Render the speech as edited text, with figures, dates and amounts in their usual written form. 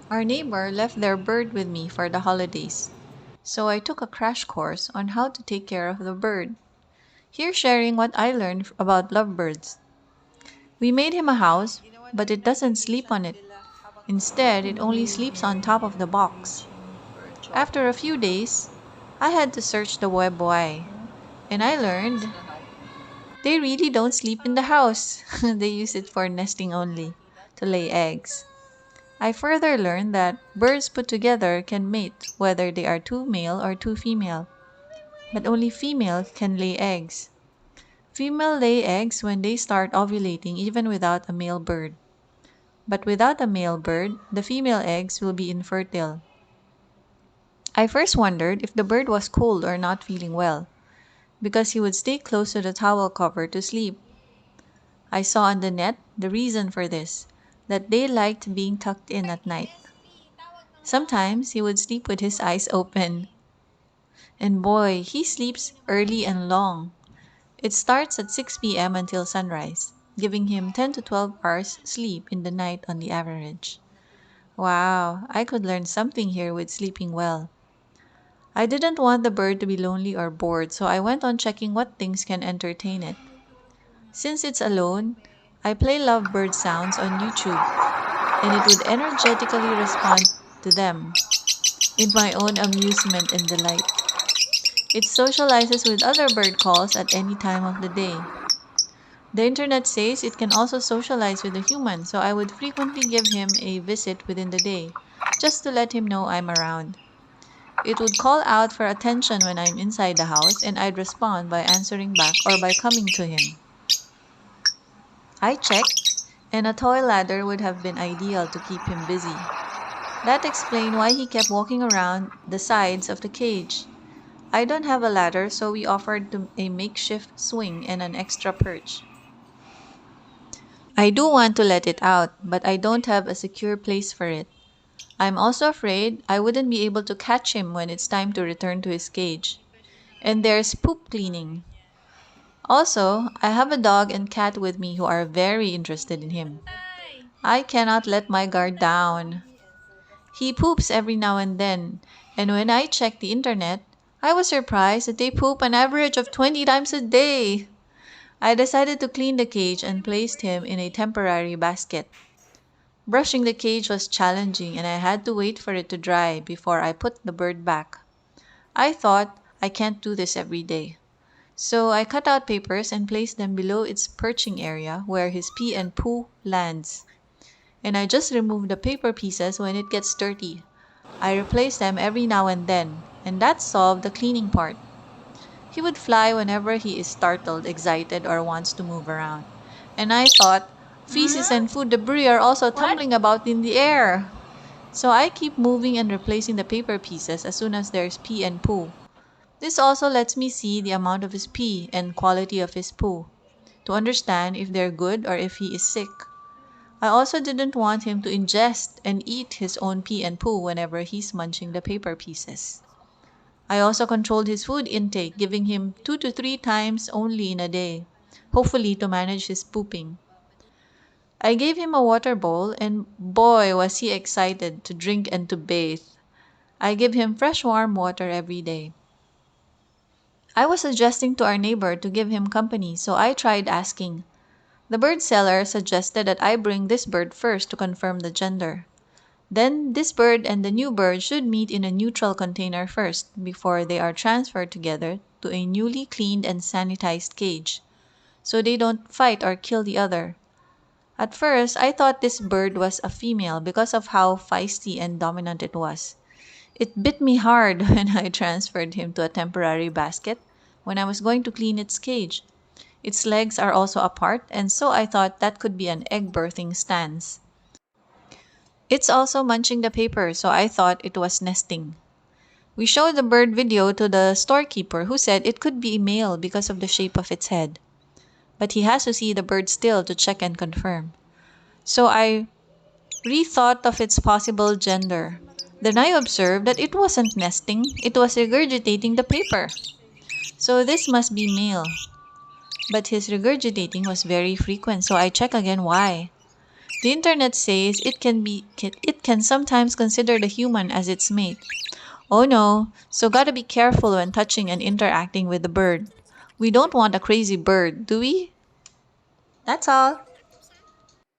Our neighbor left their bird with me for the holidays, so I took a crash course on how to take care of the bird. Here sharing what I learned about lovebirds. We made him a house, but it doesn't sleep on it. Instead, it only sleeps on top of the box. After a few days, I had to search the web why, and I learned they really don't sleep in the house. They use it for nesting only, to lay eggs. I further learned that birds put together can mate whether they are two male or two female, but only female can lay eggs. Female lay eggs when they start ovulating even without a male bird. But without a male bird, the female eggs will be infertile. I first wondered if the bird was cold or not feeling well, because he would stay close to the towel cover to sleep. I saw on the net the reason for this, that they liked being tucked in at night. Sometimes he would sleep with his eyes open. And boy, he sleeps early and long. It starts at 6 p.m. until sunrise, giving him 10 to 12 hours sleep in the night on the average. Wow, I could learn something here with sleeping well. I didn't want the bird to be lonely or bored, so I went on checking what things can entertain it. Since it's alone, I play lovebird sounds on YouTube, and it would energetically respond to them in my own amusement and delight. It socializes with other bird calls at any time of the day. The internet says it can also socialize with a human, so I would frequently give him a visit within the day, just to let him know I'm around. It would call out for attention when I'm inside the house, and I'd respond by answering back or by coming to him. I checked, and a toy ladder would have been ideal to keep him busy. That explained why he kept walking around the sides of the cage. I don't have a ladder, so we offered a makeshift swing and an extra perch. I do want to let it out, but I don't have a secure place for it. I'm also afraid I wouldn't be able to catch him when it's time to return to his cage. And there's poop cleaning. Also, I have a dog and cat with me who are very interested in him. I cannot let my guard down. He poops every now and then, and when I checked the internet, I was surprised that they poop an average of 20 times a day. I decided to clean the cage and placed him in a temporary basket. Brushing the cage was challenging, and I had to wait for it to dry before I put the bird back. I thought, I can't do this every day. So I cut out papers and placed them below its perching area where his pee and poo lands. And I just remove the paper pieces when it gets dirty. I replace them every now and then, and that solved the cleaning part. He would fly whenever he is startled, excited, or wants to move around. And I thought, feces and food debris are also tumbling about in the air. So I keep moving and replacing the paper pieces as soon as there's pee and poo. This also lets me see the amount of his pee and quality of his poo to understand if they're good or if he is sick. I also didn't want him to ingest and eat his own pee and poo whenever he's munching the paper pieces. I also controlled his food intake, giving him 2 to 3 times only in a day, hopefully to manage his pooping. I gave him a water bowl, and boy was he excited to drink and to bathe. I give him fresh warm water every day. I was suggesting to our neighbor to give him company, so I tried asking. The bird seller suggested that I bring this bird first to confirm the gender. Then this bird and the new bird should meet in a neutral container first before they are transferred together to a newly cleaned and sanitized cage, so they don't fight or kill the other. At first, I thought this bird was a female because of how feisty and dominant it was. It bit me hard when I transferred him to a temporary basket when I was going to clean its cage. Its legs are also apart, and so I thought that could be an egg birthing stance. It's also munching the paper, so I thought it was nesting. We showed the bird video to the storekeeper who said it could be male because of the shape of its head. But he has to see the bird still to check and confirm. So I rethought of its possible gender. Then I observed that it wasn't nesting, it was regurgitating the paper. So this must be male. But his regurgitating was very frequent, so I check again why. The internet says it can sometimes consider the human as its mate. Oh no, so gotta be careful when touching and interacting with the bird. We don't want a crazy bird, do we? That's all.